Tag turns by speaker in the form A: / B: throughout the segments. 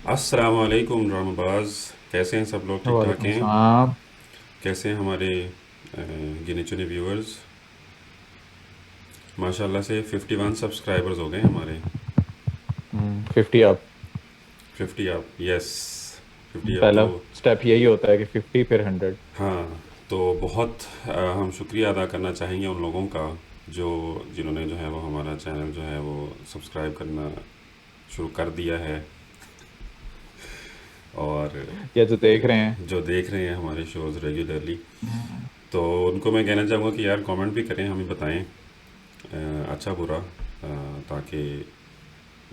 A: अस्सलाम वालेकुम ड्रामाबाज। कैसे हैं सब लोग? ठीक ठाक
B: वालेकुम
A: हैं?
B: सलाम।
A: कैसे हैं हमारे गिने चुने व्यूअर्स? माशाल्लाह से 51 सब्सक्राइबर्स हो गए हमारे।
B: 50 अप।
A: 50 अब, यस। 50 अब तो।
B: पहला स्टेप यही होता है कि 50 फिर 100।
A: हाँ। तो बहुत हम शुक्रिया अदा करना चाहेंगे उन लोगों का जो जिन्होंने जो है वो हमारा चैनल जो है वो सब्सक्राइब करना शुरू कर दिया है, और
B: या जो देख रहे हैं।
A: जो देख रहे हैं हमारे शोज़ रेगुलरली।
B: हम्म,
A: तो उनको मैं कहना चाहूँगा कि यार कमेंट भी करें, हमें बताएं अच्छा बुरा, ताकि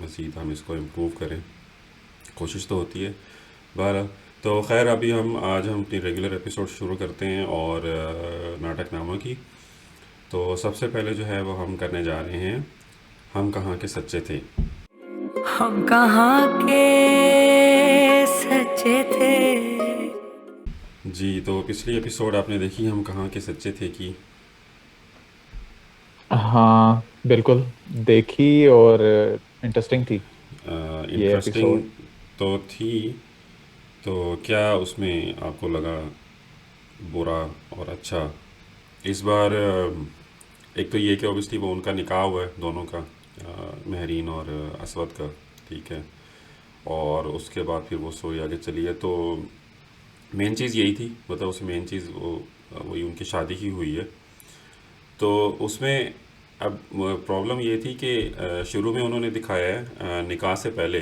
A: मज़ीद हम इसको इम्प्रूव करें। कोशिश तो होती है बहरहाल। तो खैर, अभी हम अपनी रेगुलर एपिसोड शुरू करते हैं, और नाटकनामा की। तो सबसे पहले जो है वो हम करने जा रहे हैं, हम कहाँ के सच्चे थे।
C: हम कहाँ के सच्चे थे।
A: जी, तो पिछली एपिसोड आपने देखी, हम कहाँ के सच्चे थे की।
B: हाँ बिल्कुल, देखी और इंटरेस्टिंग थी ये
A: इंटरेस्टिंग
B: एपिसोड।
A: तो थी। तो क्या उसमें आपको लगा बुरा और अच्छा? इस बार एक तो ये कि ऑब्वियसली वो उनका निकाह हुआ है दोनों का, महरीन और असवद का। ठीक है। और उसके बाद फिर वो स्टोरी आगे चली है। तो मेन चीज़ यही थी, मतलब उसमें मेन चीज़ वो वही उनकी शादी ही हुई है। तो उसमें अब प्रॉब्लम ये थी कि शुरू में उन्होंने दिखाया है निकाह से पहले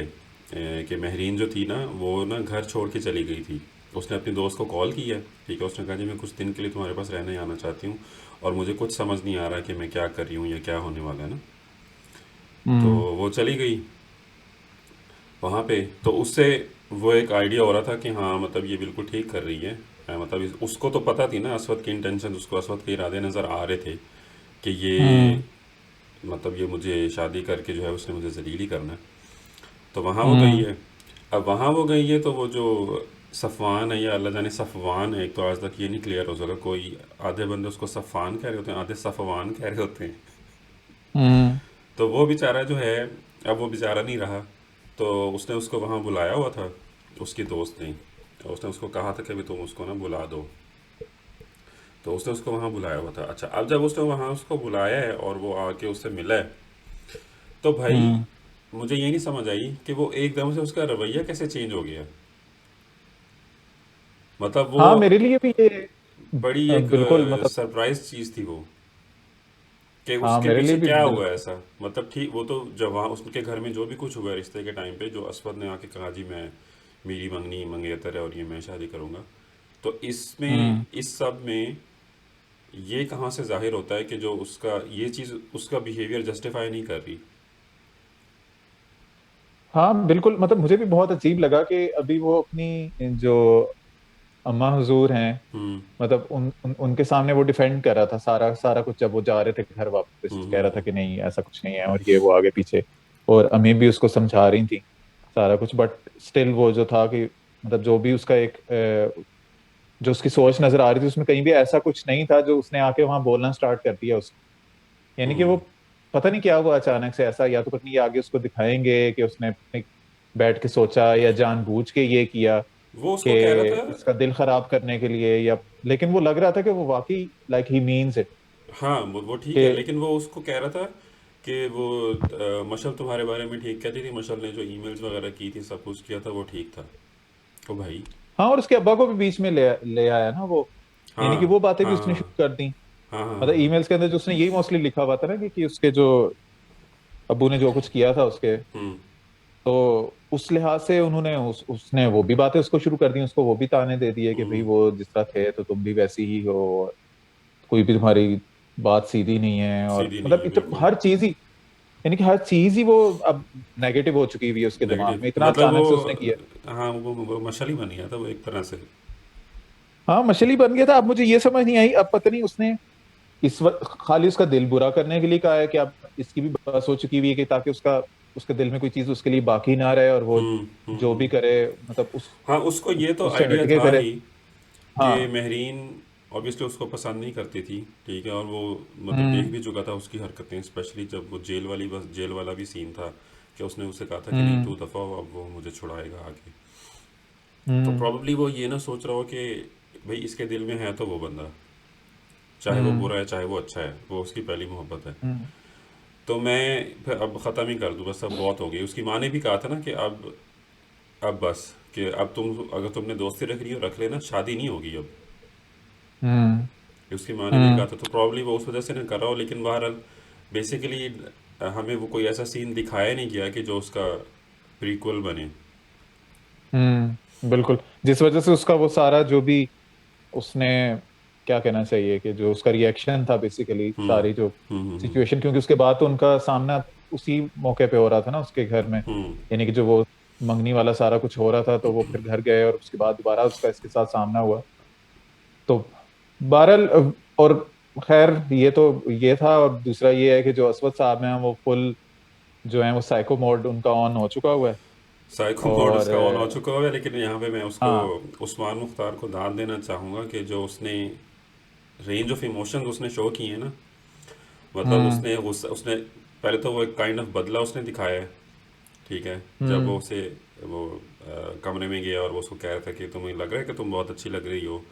A: कि महरीन जो थी ना, वो ना घर छोड़ के चली गई थी। उसने अपनी दोस्त को कॉल किया। ठीक है, उसने कहा जी मैं कुछ दिन के लिए तुम्हारे पास रहने आना चाहती हूँ, और मुझे कुछ समझ नहीं आ रहा कि मैं क्या कर रही हूँ या क्या होने वाला है ना। तो
B: हम्म।
A: वो चली गई वहाँ पे। तो उससे वो एक आइडिया हो रहा था कि हाँ, मतलब ये बिल्कुल ठीक कर रही है। मतलब उसको तो पता थी ना असवद की इंटेंशन, उसको असवद के इरादे नज़र आ रहे थे कि ये,
B: हम्म।
A: मतलब ये मुझे शादी करके जो है उसने मुझे जलील ही करना है। तो वहाँ वो गई
B: हम्म।
A: है। अब वहाँ वो गई है तो वो जो सफ़वान है या अल्लाह जाने सफ़वान है, एक तो आज तक ये नहीं क्लियर हो सका। कोई आधे बंदे उसको सफ़ान कह रहे होते हैं, आधे सफ़वान कह रहे होते हैं।
B: हम्म।
A: तो वो बेचारा जो है, अब वो बेचारा नहीं रहा। तो उसने उसको वहाँ बुलाया हुआ था, उसकी दोस्त ने। उसने उसको कहा था कि अभी तुम उसको ना बुला दो। तो उसने उसको वहाँ बुलाया हुआ था। अच्छा, अब जब उसने वहाँ उसको बुलाया है और वो आके उससे मिला है, तो भाई
B: हम्म।
A: मुझे ये नहीं समझ आई कि वो एकदम से उसका रवैया कैसे चेंज हो गया। मतलब वो
B: हाँ मेरे लिए भी ये
A: बड़ी एक
B: बिल्कुल मतलब।
A: सरप्राइज चीज़ थी वो, कि
B: हाँ
A: उसके
B: मेरे लिए
A: पीछे
B: भी
A: क्या हुआ
B: बिल्कुल।
A: ऐसा। मतलब ठीक, वो तो जब वहाँ उसके घर में जो भी कुछ हुआ है रिश्ते के टाइम पे, जो असवद ने आके कहा जी मैं, मेरी मंगनी मंगेतर है और ये मैं शादी करूँगा। तो इसमें
B: हम्म।
A: इस सब में ये कहाँ से जाहिर होता है कि जो उसका ये चीज़ उसका बिहेवियर जस्टिफाई नहीं कर रही।
B: हाँ बिल्कुल, मतलब मुझे भी बहुत अजीब लगा कि अभी वो अपनी जो अम्मा हुजूर हैं,
A: हम्म।
B: मतलब उनके सामने वो डिफेंड कर रहा था सारा सारा कुछ। जब वो जा रहे थे घर वापस,
A: हम्म।
B: कह रहा था कि नहीं ऐसा कुछ नहीं है और ये वो आगे पीछे। और अम्मी भी उसको समझा रही थी सारा कुछ, बट स्टिल वो जो था कि मतलब जो भी उसका एक जो उसकी सोच नजर आ रही थी उसमें कहीं भी ऐसा कुछ नहीं था, जो उसने आके वहां बोलना स्टार्ट कर दिया उसने। यानी कि वो पता नहीं क्या हुआ अचानक से ऐसा, या तो पत्नी ये आगे उसको दिखाएंगे कि उसने अपने बैठ के सोचा या जानबूझ के ये किया
A: वो
B: कि
A: उसको कह रहा था।
B: इसका दिल खराब करने के लिए, या लेकिन वो लग रहा था कि वो वाकई लाइक ही मीन्स इट।
A: हाँ, वो ठीक
B: कि
A: है, लेकिन वो उसको कह रहा था कि वो मशल तुम्हारे बारे में ठीक कहती थी, मशल ने जो ईमेल्स वगैरह की थी, सब कुछ किया था, वो ठीक था। ओ भाई।
B: हाँ, और उसके अब्बा को भी बीच में ले ले आया ना वो। यानी कि
A: हाँ
B: वो बातें भी
A: हाँ
B: उसने शुरू कर दी।
A: हाँ हाँ
B: मतलब
A: हाँ हाँ।
B: ईमेल्स के अंदर जो उसने यही मोस्टली लिखा हुआ था ना कि उसके जो अब्बू ने जो कुछ किया था उसके,
A: हम्म
B: तो उस लिहाज से उन्होंने उसने वो भी बातें उसको शुरू कर दी, उसको वो भी ताने दे दिए कि भाई
A: हम्म।
B: वो जिस तरह थे तो तुम भी वैसी ही हो, और कोई भी तुम्हारी बात सीधी नहीं है, और
A: सीधी नहीं
B: मतलब
A: है बिल्कुल।
B: हर चीज ही, यानी कि हर चीज ही वो अब नेगेटिव हो चुकी हुई है उसके दिमाग में,
A: नेगेटिव
B: इतना
A: मतलब
B: अचानक से उसने किया।
A: वो, हाँ वो मशल ही बन गया था वो एक तरह से।
B: हाँ मछली बन गया था। अब मुझे ये समझ नहीं आई, अब पता नहीं उसने इस वक्त खाली उसका दिल बुरा करने के लिए कहा है कि अब इसकी भी बस हो चुकी हुई है, कि ताकि उसका उसके दिल में कोई चीज उसके लिए बाकी ना रहे, और वो जो भी करे मतलब
A: हाँ, उसको ये तो
B: उससे
A: आइडिया
B: हटके
A: था
B: करे।
A: ही कि
B: हाँ।
A: महरीन ऑब्वियसली उसको पसंद नहीं करती थी। ठीक है, और वो मतलब देख
B: हम्म।
A: भी चुका था उसकी हरकतें, स्पेशली जब वो जेल वाली, बस जेल वाला भी सीन था, कि उसने उसे कहा था कि नहीं तू दफा हो, अब वो मुझे छुड़ाएगा आगे। तो
B: हम्म
A: प्रॉब्ली वो ये ना सोच रहा हो कि भाई इसके दिल में है तो वो बंदा, चाहे वो बुरा है चाहे वो अच्छा है, वो उसकी पहली मोहब्बत है।
B: हम्म
A: तो मैं फिर अब ख़त्म ही कर दूँ, बस अब बहुत हो गई। उसकी माँ ने भी कहा था ना कि अब बस, कि अब तुम अगर तुमने दोस्ती रख रही हो रख लेना, शादी नहीं होगी अब।
B: हम्म
A: उसकी माँ ने भी कहा
B: हम्म
A: था, तो प्रॉब्ली वो उस वजह से नहीं कर रहा हो। लेकिन बहरहाल बेसिकली हमें वो कोई ऐसा सीन दिखाया नहीं गया कि जो उसका प्रीक्वल बने।
B: बिल्कुल। जिस वजह से उसका वो सारा जो भी उसने, क्या कहना चाहिए कि जो उसका रिएक्शन था बेसिकली
A: हम्म
B: सारी जो
A: हम्म
B: सिचुएशन, क्योंकि उसके बाद तो उनका सामना उसी मौके पे हो रहा था ना उसके घर में।
A: हम्म
B: यानी कि जो वो मंगनी वाला सारा कुछ हो रहा था, तो वो फिर घर गए और उसके बाद दोबारा उसका इसके साथ सामना हुआ। तो बहरहाल और खैर ये तो ये था। और दूसरा ये है कि जो असवद साहब हैं वो फुल जो है वो साइको मोड उनका ऑन हो चुका हुआ है।
A: साइको मोड
B: और
A: उसका ऑन हो चुका है। लेकिन यहाँ पे मैं उसको,
B: हाँ।
A: उस्मान मुख्तार को दाद देना चाहूँगा कि जो उसने रेंज ऑफ इमोशंस उसने शो किए हैं ना, मतलब
B: हम्म
A: उसने पहले तो वो एक काइंड ऑफ बदला उसने दिखाया है। ठीक है, जब वो
B: हम्म
A: उसे वो कमरे में गया और वो उसको कह रहा था कि तुम्हें लग रहा है कि तुम बहुत अच्छी लग रही हो,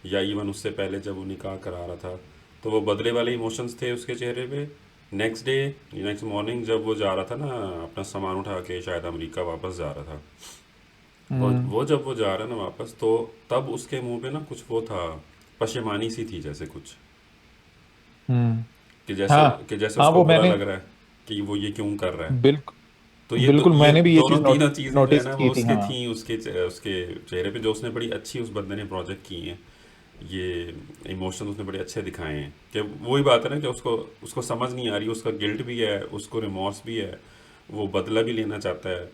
A: या इवन उससे पहले जब वो निकाह करा रहा था, तो वो बदले वाले इमोशंस थे उसके चेहरे पे। नेक्स्ट मॉर्निंग जब वो जा रहा था ना अपना सामान उठा के, शायद अमेरिका वापस जा रहा था,
B: हम्म
A: वो जब वो जा रहा है ना वापस, तो तब उसके मुंह पे ना कुछ वो था, पशेमानी सी थी, जैसे कुछ
B: हम्म
A: कि जैसे
B: हाँ
A: कि जैसे
B: हाँ
A: उसको
B: वो
A: बुरा
B: मैंने
A: लग रहा है कि वो ये क्यों कर रहा है। तो
B: बिल्कुल बिल्कुल
A: ये
B: मैंने भी ये चीज
A: दोनों तीनों चीज़ें जो है
B: नोटिस
A: ना वो
B: की थी।
A: उसकी
B: हाँ।
A: थी, उसके चेहरे पे, जो उसने बड़ी अच्छी उस बंदे ने प्रोजेक्ट की हैं। ये इमोशन उसने बड़े अच्छे दिखाए हैं, कि वही बात है ना कि उसको उसको समझ नहीं आ रही, उसका गिल्ट भी है, उसको रिमॉर्स भी है, वो बदला भी लेना चाहता है,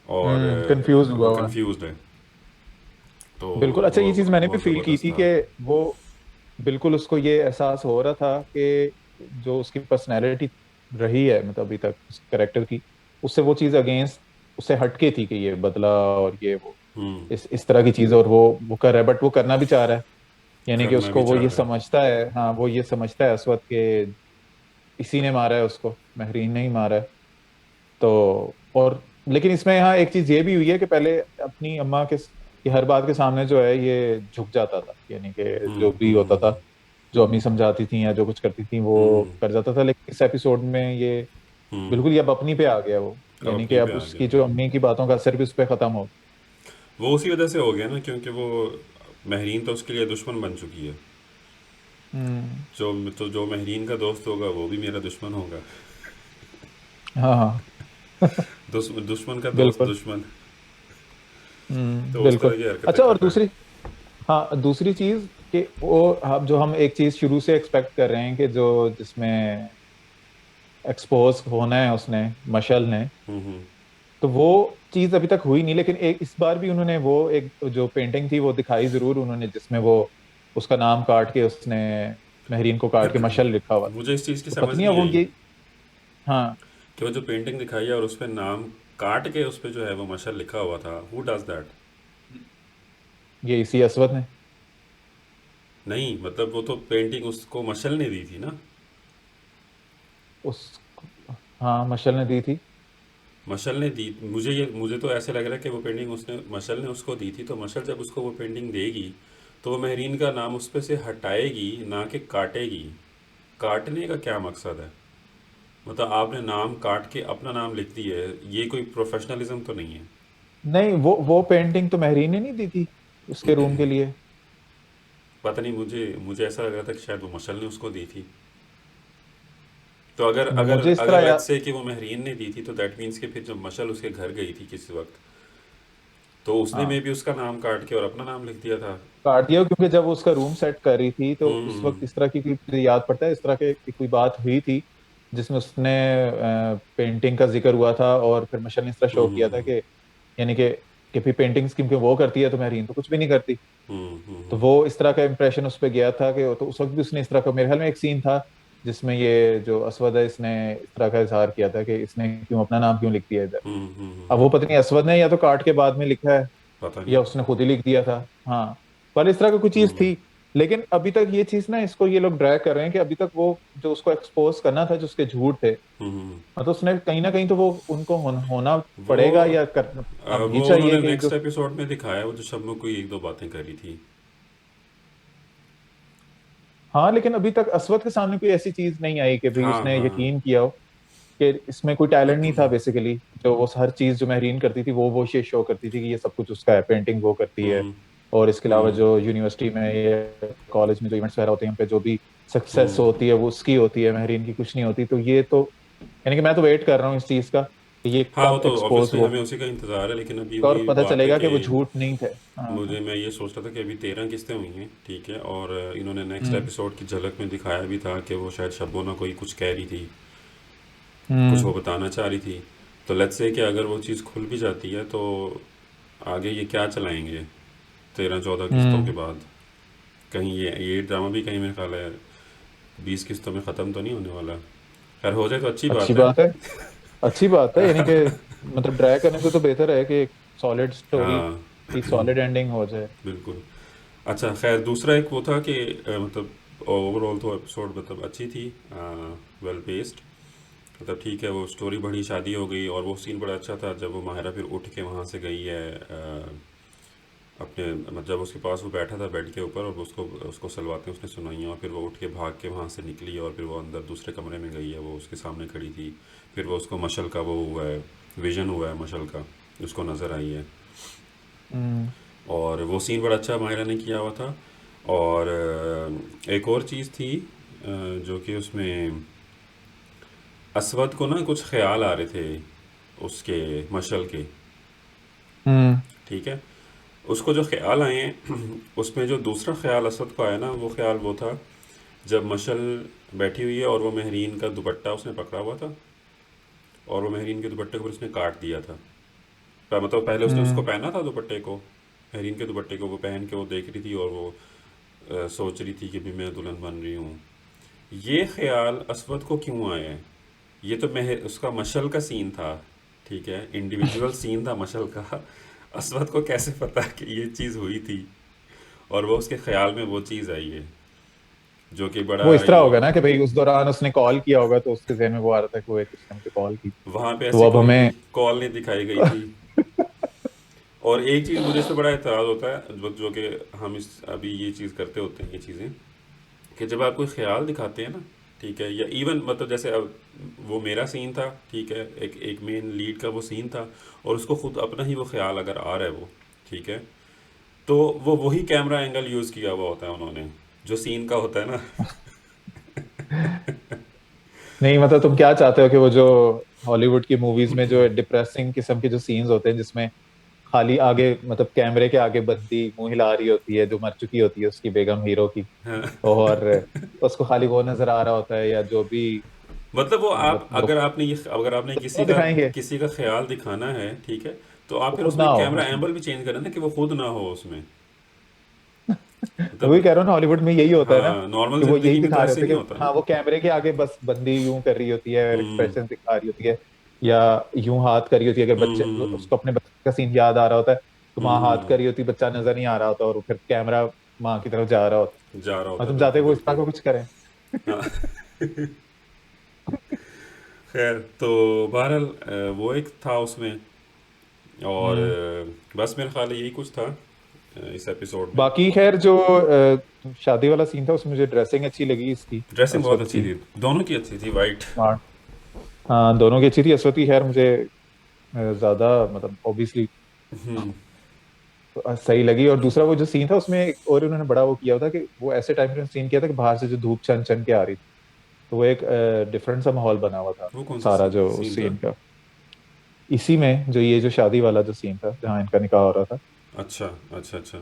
A: और
B: कंफ्यूज
A: वो
B: हुआ हुआ है।
A: कंफ्यूज्ड है। तो
B: बिल्कुल। अच्छा,
A: वो
B: ये चीज मैंने भी
A: बहुत
B: फील की
A: ज़बरदस्त
B: थी
A: था।
B: कि वो बिल्कुल उसको ये एहसास हो रहा था कि जो उसकी पर्सनैलिटी रही है मतलब अभी तक उस कैरेक्टर की, उससे वो चीज अगेंस्ट, उससे हटके थी कि ये बदला और ये वो
A: हम्म।
B: इस तरह की चीज। और वो कर रहा है, बट वो करना भी चाह रहा है। यानी कि
A: करना भी
B: उसको वो
A: चाह
B: ये
A: रहा है।
B: समझता है, हाँ वो ये समझता है असवद के इसी ने मारा है उसको, महरीन ने ही मारा है। तो और लेकिन इसमें यहाँ एक चीज ये भी हुई है कि पहले अपनी अम्मा के की हर बात के सामने जो है ये झुक जाता था। यानी कि जो भी होता था, जो अम्मी समझाती थी या जो कुछ करती थी वो
A: हम्म
B: कर जाता था। लेकिन इस एपिसोड में ये
A: हम्म
B: बिल्कुल ये अब अपनी पे आ गया वो।
A: अब
B: यानी कि
A: अपनी पे
B: अब
A: आ गया।
B: उसकी जो अम्मी की बातों का असर भी उस पर खत्म हो।
A: वो उसी वजह से हो गया ना, क्योंकि वो महरीन तो उसके लिए दुश्मन बन चुकी है।
B: हम्म
A: जो महरीन का दोस्त होगा वो भी मेरा दुश्मन होगा।
B: हाँ हाँ
A: दुश्मन का दोस्त
B: बिल्कुल।
A: दुश्मन। तो उस
B: बिल्कुल।
A: तरह की हरकतें
B: अच्छा,
A: कर
B: और
A: रहा है।
B: दूसरी, हाँ दूसरी चीज कि वो जो हम एक चीज शुरू से एक्सपेक्ट कर रहे हैं कि जो जिसमें एक्सपोज होना है उसने, मशल ने,
A: हम्म।
B: तो वो चीज अभी तक हुई नहीं। लेकिन एक इस बार भी उन्होंने वो एक जो पेंटिंग थी वो दिखाई जरूर उन्होंने, जिसमें वो उसका नाम काट के उसने महरीन को काट के मशल लिखा हुआ था।
A: मुझे इस चीज़ की
B: तो
A: समझ
B: पता नहीं है
A: नहीं
B: वो
A: आई
B: ये। हाँ।
A: कि वो जो पेंटिंग दिखाई है और उस पर नाम काट के उस पर जो है वो मशल लिखा हुआ था, हु डज दैट।
B: ये इसी असवद ने।
A: नहीं मतलब वो तो पेंटिंग उसको मशल ने दी थी ना।
B: उस हाँ मशल ने दी थी।
A: मशल ने दी, मुझे तो ऐसे लग रहा है कि वो पेंटिंग उसने मशल ने उसको दी थी। तो मशल जब उसको वो पेंटिंग देगी तो वो महरीन का नाम उस पे से हटाएगी, ना कि काटेगी। काटने का क्या मकसद है? मतलब आपने नाम काट के अपना नाम लिख दिया है, ये कोई प्रोफेशनलिज्म तो नहीं है।
B: नहीं, वो पेंटिंग तो महरीन ने नहीं दी थी उसके रूम के लिए।
A: पता नहीं, मुझे ऐसा लग रहा था कि शायद वो मशल ने उसको दी थी। तो अगर अगर
B: मुझे इस तरह
A: अगर लेट्स
B: याद
A: से कि वो महरीन ने दी थी, तो दैट मीन्स कि फिर जब मशल उसके घर गई थी किसी वक्त, तो उसने मे
B: हाँ
A: भी उसका नाम काट के और अपना नाम लिख दिया था।
B: काट दिया, क्योंकि जब वो उसका रूम सेट कर रही थी तो उस
A: हम्म
B: वक्त इस तरह की मुझे याद पड़ता है, इस तरह की कोई बात हुई थी जिसमें उसने पेंटिंग का जिक्र हुआ था। और फिर मिशेल ने इस तरह शो किया था
A: हम्म
B: कि यानी कि फिर पेंटिंग्स क्योंकि वो करती है तो महरीन तो कुछ भी नहीं करती। तो
A: हम्म
B: वो इस तरह का इंप्रेशन उस पर गया था कि तो उस वक्त भी उसने इस तरह का, मेरे ख्याल में एक सीन था जिसमें ये जो असवद है इसने इस तरह का इजहार किया था कि इसने क्यों अपना नाम क्यों लिख दिया इधर। अब वो पता नहीं असवद ने या तो काट के बाद में लिखा है
A: पता नहीं।
B: या उसने खुद ही लिख दिया था। हाँ, पर इस तरह की कुछ चीज
A: हम्म
B: थी। लेकिन अभी तक ये चीज ना, इसको ये लोग ड्रैग कर रहे हैं कि अभी तक वो जो उसको एक्सपोज करना था, जो उसके झूठ थे,
A: हम्म।
B: मतलब उसने कहीं ना कहीं तो वो उनको होना
A: वो
B: पड़ेगा या करना भी
A: वो
B: चाहिए
A: उन्होंने
B: कि जो।
A: नेक्स्ट एपिसोड में दिखाया वो जो शबनम कोई एक दो बातें करी थी।
B: हाँ, लेकिन अभी तक असवद के सामने कोई ऐसी चीज नहीं आई कि भाई
A: हाँ
B: उसने
A: हाँ।
B: यकीन किया हो कि इसमें कोई टैलेंट नहीं था बेसिकली। जो वो हर चीज जो महरीन करती थी वो ये शो करती थी कि ये सब कुछ उसका है, पेंटिंग वो करती है।
A: हम्म
B: और इसके अलावा
A: हम्म
B: जो यूनिवर्सिटी में या कॉलेज में जो इवेंट्स वगैरह होते हैं, उन पे जो भी सक्सेस
A: हम्म।
B: होती है वो उसकी होती है, महरीन की कुछ नहीं होती। तो ये तो यानी कि मैं तो वेट कर रहा हूँ इस चीज का कि ये
A: हाँ वो
B: कब
A: तो
B: एक्सपोज
A: ऑब्वियसली
B: हो
A: हमें उसी का इंतज़ार है, लेकिन अभी
B: और
A: वही
B: पता
A: बात है
B: चलेगा कि
A: कि
B: वो झूठ नहीं थे। हाँ।
A: मुझे मैं ये सोच रहा था कि अभी 13 किस्तें हुई हैं, ठीक है, और इन्होंने नेक्स्ट
B: हम्म।
A: एपिसोड की झलक में दिखाया भी था कि वो शायद शब्बोना कोई कुछ कह रही थी, कुछ वो
B: हम्म।
A: बताना चाह रही थी। तो लेट्स से कि अगर वो चीज़ खुल भी जाती है तो आगे ये क्या चलाएंगे 13-14 किस्तों के
B: हम्म।
A: बाद। कहीं ये ड्रामा भी कहीं मेरे ख्याल है 20 किस्तों में ख़त्म तो नहीं होने वाला। खैर हो जाए तो अच्छी
B: अच्छी
A: बात है।
B: बात है। अच्छी बात है, यानी कि मतलब ड्रैग करने से तो बेहतर है कि एक सॉलिड स्टोरी
A: हाँ
B: की सॉलिड एंडिंग हो जाए।
A: बिल्कुल। अच्छा खैर दूसरा एक वो था कि मतलब ओवरऑल तो एपिसोड मतलब अच्छी थी, वेल पेस्ड, मतलब ठीक है, वो स्टोरी बड़ी, शादी हो गई, और वो सीन बड़ा अच्छा था जब वो माहिरा फिर उठ के वहाँ से गई है अपने मतलब जब उसके पास वो बैठा था बेड के ऊपर और वो उसको उसको सलवातें उसने सुनाई और फिर वो उठ के भाग के वहाँ से निकली और फिर वो अंदर दूसरे कमरे में गई है, वो उसके सामने खड़ी थी। फिर वो उसको मशल का वो हुआ है, विजन हुआ है मशल का, उसको नज़र आई है।
B: हम्म।
A: और वो सीन बड़ा अच्छा माहिरा ने किया हुआ था। और एक और चीज़ थी जो कि उसमें असवद को ना कुछ ख्याल आ रहे थे उसके मशल के,
B: हम्म।
A: ठीक है। उसको जो ख्याल आए हैं उसमें जो दूसरा ख्याल असद को आया ना, वो ख्याल वो था जब मशल बैठी हुई है और वो महरीन का दुपट्टा उसने पकड़ा हुआ था और वो महरीन के दुपट्टे को फिर उसने काट दिया था। मतलब पहले उसने उसको
B: हम्म।
A: पहना था दुपट्टे को, महरीन के दुपट्टे को वो पहन के वो देख रही थी और वो सोच रही थी कि भी मैं दुल्हन बन रही हूँ। ये ख्याल असवद को क्यों आया है? ये तो उसका मशल का सीन था, ठीक है, इंडिविजुअल सीन था मशल का। असवद को कैसे पता कि ये चीज़ हुई थी और वो उसके ख्याल में वो चीज़ आई है, जो कि बड़ा
B: वो इस तरह
A: ही
B: होगा ना कि भाई उस दौरान उसने कॉल किया होगा तो उसके जहन में वो आ रहा था कि वो एक उसने मुझे कॉल की।
A: वहाँ पे
B: तो
A: ऐसी
B: अब
A: कोई
B: हमें
A: कॉल नहीं दिखाई गई थी। और एक चीज़ मुझे इस पे बड़ा एतराज़ होता है जो कि हम इस अभी ये चीज़ करते होते हैं, ये चीज़ें कि जब आप कोई ख्याल दिखाते हैं ना, ठीक है, या इवन मतलब जैसे अब वो मेरा सीन था, ठीक है, एक एक मेन लीड का वो सीन था और उसको खुद अपना ही वो ख्याल अगर आ रहा है वो, ठीक है, तो वो वही कैमरा एंगल यूज़ किया हुआ होता है उन्होंने जो सीन का होता है ना।
B: नहीं, मतलब तुम क्या चाहते हो कि वो जो हॉलीवुड की मूवीज में जो डिप्रेसिंग किस्म के जो सीन्स होते हैं जिसमें खाली आगे मतलब कैमरे के आगे बंदी मुंह हिला रही होती है, जो मर चुकी होती है उसकी बेगम हीरो की, और उसको खाली वो नजर आ रहा होता है, या जो भी
A: मतलब वो
B: मतलब
A: आप
B: लोग
A: अगर आपने
B: तो वो दिखाएंगे
A: किसी का ख्याल दिखाना है, ठीक है, तो आप
B: वो
A: फिर
B: खुद ना
A: उसमें
B: हो
A: कैमरा
B: उसमें।
A: एंगल भी चेंज करें ना कि वो खुद ना हो उसमें।
B: वही
A: मतलब
B: कह रहा हूँ ना, हॉलीवुड में यही होता है ना
A: हाँ, नॉर्मल
B: कि वो यही
A: जिंदगी में तो
B: दिखा रहे
A: ऐसे
B: होते
A: नहीं
B: हैं कि
A: होता
B: हाँ
A: ना।
B: वो कैमरे के आगे बस बंदी यूं कर रही होती है,
A: हम्म
B: एक्सप्रेशन दिखा रही होती है, या यूं हाथ कर रही होती है, अगर बच्चे
A: हम्म
B: उसको अपने बच्चे का सीन याद आ रहा होता है तो माँ हाथ
A: हम्म।
B: कर रही होती है, बच्चा नजर नहीं आ रहा होता, और फिर कैमरा माँ की तरफ जा रहा होता
A: जा रहा
B: है, और
A: होता है,
B: तुम चाहते
A: बिल्कुल
B: हो वो इस तरह
A: बिल्कुल।
B: का कुछ करें।
A: हाँ। खैर तो बहरहाल वो एक था उसमें। और
B: हम्म।
A: बस मेरे ख्याल है यही कुछ था इस एपिसोड में।
B: बाकी खैर जो शादी वाला सीन था उसमें मुझे ड्रेसिंग अच्छी लगी इसकी,
A: ड्रेसिंग बहुत
B: अस्वद
A: अच्छी
B: की।
A: थी, दोनों की अच्छी थी, वाइट।
B: हाँ। हाँ, दोनों की अच्छी थी। अस्वद की खैर मुझे ज्यादा मतलब ऑब्वियसली सही लगी। और दूसरा वो जो सीन था उसमें एक और उन्होंने बड़ा वो किया था कि वो ऐसे टाइम पे सीन किया था कि बाहर से जो धूप छन छन के आ रही थी, तो वो एक डिफरेंट सा माहौल बना हुआ था
A: वो कौन सा
B: सारा जो उस
A: सीन था?
B: सीन का। इसी में जो ये जो शादी वाला जो सीन था जहाँ इनका निकाह हो रहा था।
A: अच्छा अच्छा अच्छा।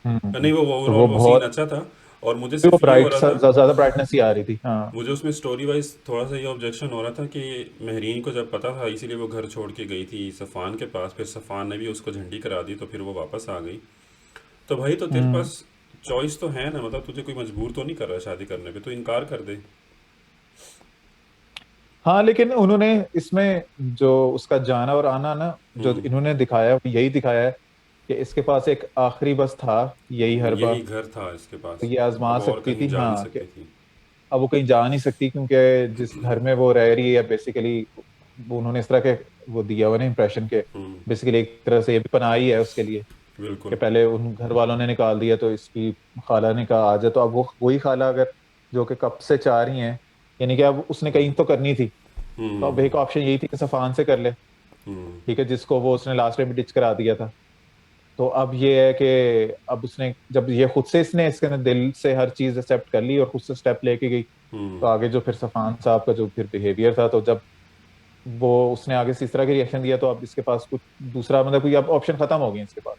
B: हम्म।
A: नहीं वो
B: तो
A: ओवरऑल
B: वो
A: वो सीन
B: बहुत
A: अच्छा था। और मुझे
B: वो
A: सिर्फ ये हो
B: ब्राइट
A: रहा था,
B: ज्यादा ब्राइटनेस ही आ रही थी। हाँ।
A: मुझे उसमें स्टोरी वाइज थोड़ा सा ये ऑब्जेक्शन हो रहा था कि महरीन को जब पता था इसीलिए वो घर छोड़ के गई थी सफ़ान के पास, फिर सफ़ान ने भी उसको झंडी करा दी तो फिर वो वापस आ गई। तो भाई तो तेरे
B: हम्म।
A: पास चॉइस तो है ना, मतलब तुझे कोई मजबूर तो नहीं कर रहा है शादी करने पे, तो इनकार कर दे।
B: हाँ, लेकिन उन्होंने इसमें जो उसका जाना और आना ना, जो
A: हम्म
B: इन्होंने दिखाया वो यही दिखाया है कि इसके पास एक आखिरी बस था, यही हरबा,
A: यही घर था इसके
B: तो
A: पास,
B: ये आजमा
A: अब और
B: सकती
A: कहीं
B: थी।
A: जा नहीं
B: हाँ, कि
A: सकती थी।
B: अब वो कहीं जा नहीं सकती, क्योंकि जिस घर में वो रह रही है बेसिकली, उन्होंने इस तरह के वो दिया हुआ ना इम्प्रेशन के,
A: हम्म।
B: बेसिकली एक तरह से ये भी पनाह ही है उसके लिए, कि
A: बिल्कुल।
B: पहले उन घर वालों ने निकाल दिया तो इसकी खाला ने कहा आ जा, तो अब वो वही खाला अगर जो कि कब से चाह रही हैं, यानी कि अब उसने कहीं तो करनी थी, तो अब
A: हम्म।
B: एक ऑप्शन यही थी कि सफान से कर ले,
A: हम्म।
B: ठीक है, जिसको वो उसने लास्ट टाइम डिच करा दिया था। तो अब ये है कि अब उसने जब ये खुद से इसने इसके अंदर दिल से हर चीज एक्सेप्ट कर ली और खुद से स्टेप लेके गई,
A: हम्म।
B: तो आगे जो फिर सफान साहब का जो फिर बिहेवियर था, तो जब वो उसने आगे से इस तरह की रिएक्शन दिया, तो अब इसके पास कुछ दूसरा मतलब कोई अब ऑप्शन खत्म हो गई इसके पास,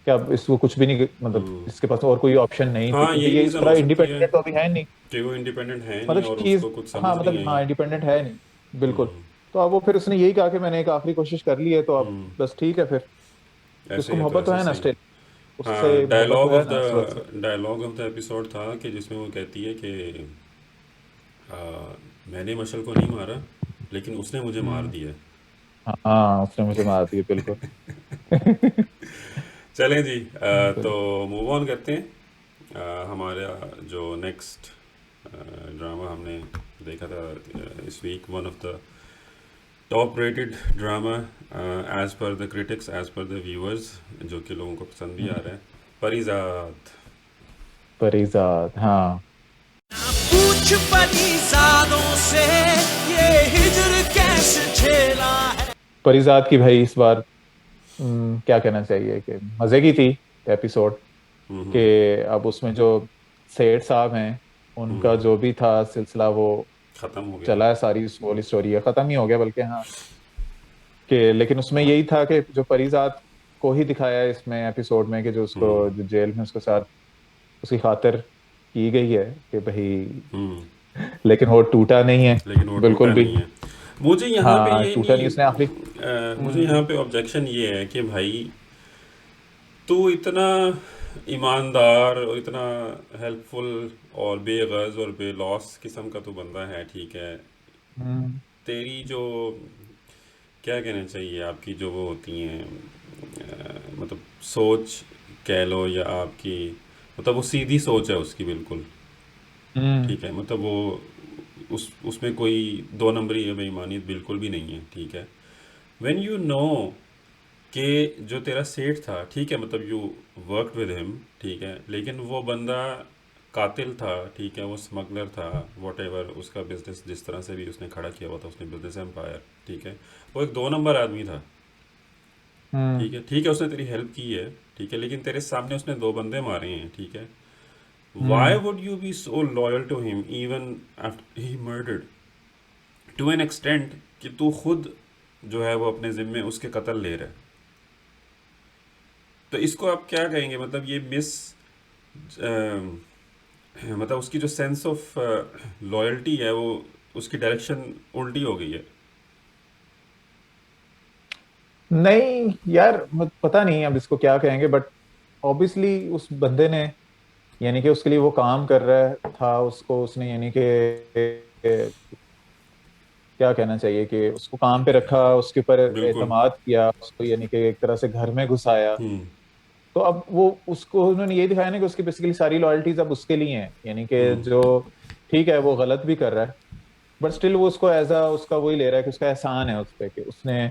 B: कि अब इसको कुछ भी नहीं, मतलब
A: हम्म।
B: इसके पास और कोई ऑप्शन नहीं थी,
A: हाँ,
B: क्योंकि
A: यही
B: ये इस
A: रीज़न
B: तरह
A: हो सकती है
B: इंडिपेंडेंट तो अभी है नहीं,
A: कि वो इंडिपेंडेंट है नहीं
B: मतलब
A: और
B: चीज,
A: उसको कुछ समझ
B: हाँ
A: नहीं
B: मतलब
A: आई।
B: हाँ इंडिपेंडेंट है नहीं, बिल्कुल।
A: हम्म।
B: तो अब वो फिर उसने यही कहा कि मैंने एक आखिरी कोशिश कर ली है, तो अब
A: हम्म।
B: बस ठीक है फिर,
A: ऐसे
B: उसको
A: है तो
B: मोहब्बत तो
A: ऐसे
B: है ना
A: सही।
B: स्टिल,
A: हाँ,
B: उससे मोहब्बत तो है ना उस वक्त से।
A: डायलॉग ऑफ द एपिसोड था कि जिसमें वो कहती है कि आ, मैंने मशल को नहीं मारा, लेकिन उसने मुझे मार
B: हम्म,
A: दिया।
B: हाँ उसने मुझे मार दिया, बिल्कुल।
A: चलें जी, तो
B: बिल्कुल।
A: मूव ऑन करते हैं। हमारा जो नेक्स्ट ड्रामा हमने देखा था इस week, one of the top rated drama as per the critics, as per the viewers, जो कि लोगों को पसंद भी आ रहा है, परिजात।
B: परिजात, हाँ।
C: पूछ परिसादों से ये हिजर कैसे झेला है।
B: परिजात की भाई इस बार क्या कहना चाहिए कि मजे की थी एपिसोड,
A: हम्म।
B: कि अब उसमें जो सेठ साहब हैं, उनका
A: हम्म।
B: जो भी था सिलसिला वो
A: ख़त्म हो गया।
B: चला है, सारी स्टोरी स्टोरी है, खत्म ही हो गया बल्कि, हाँ। कि लेकिन उसमें यही था कि जो परिजात को ही दिखाया है इसमें एपिसोड में, कि जो उसको
A: हम्म।
B: जो जेल में उसके साथ उसकी खातिर की गई है कि भाई,
A: हम्म।
B: लेकिन वो टूटा नहीं है
A: लेकिन वो
B: बिल्कुल
A: टूटा
B: भी।
A: नहीं है। मुझे यहाँ पे
B: हाँ
A: ये
B: टूटा नहीं
A: नहीं
B: उसने आखिरी।
A: मुझे
B: हम्म
A: यहाँ पे ऑब्जेक्शन ये है कि भाई, तू इतना ईमानदार और इतना हेल्पफुल और बेगर्ज और बेलॉस किस्म का तू बंदा है, ठीक है।
B: हम्म
A: तेरी जो, क्या कहना चाहिए, आपकी जो वो होती हैं मतलब सोच कह लो, या आपकी मतलब वो सीधी सोच है उसकी बिल्कुल,
B: हम्म
A: ठीक है। मतलब वो उसमें कोई दो नंबरी या बेईमानी बिल्कुल भी नहीं है, ठीक है। व्हेन यू नो कि जो तेरा सेठ था, ठीक है, मतलब यू वर्कड विद हिम, ठीक है, लेकिन वो बंदा कातिल था, ठीक है, वो स्मगलर था, वॉट एवर उसका बिजनेस जिस तरह से भी उसने खड़ा किया हुआ था, उसने बिजनेस एम्पायर, ठीक है, वो एक दो नंबर आदमी था,
B: हम्म
A: ठीक है, उसने तेरी हेल्प की है, ठीक है, लेकिन तेरे सामने उसने दो बंदे मारे हैं, ठीक है। Why
B: hmm
A: would you be so loyal to him even after he murdered, to an extent कि तू खुद जो है वो अपने जिम्मे उसके कत्ल ले रहा है। तो इसको आप क्या कहेंगे, मतलब ये मिस मतलब उसकी जो सेंस ऑफ लॉयल्टी है वो, उसकी डायरेक्शन उल्टी हो गई है।
B: नहीं यार, पता नहीं अब इसको क्या कहेंगे, बट ऑब्वियसली उस बंदे ने, यानी कि उसके लिए वो काम कर रहा था, उसको उसने यानी कि क्या कहना चाहिए, कि उसको काम पे रखा, उसके ऊपर
A: बिल्कुल।
B: एतमाद किया, उसको यानी कि एक तरह से घर में घुसाया।
A: हम्म।
B: तो अब वो उसको उन्होंने ये दिखाया ना कि उसकी बेसिकली सारी लॉयल्टीज अब उसके लिए हैं, यानी कि
A: हम्म।
B: जो ठीक है वो गलत भी कर रहा है, बट स्टिल वो उसको एज अ उसका वही ले रहा है कि उसका एहसान है उस पे, कि उसने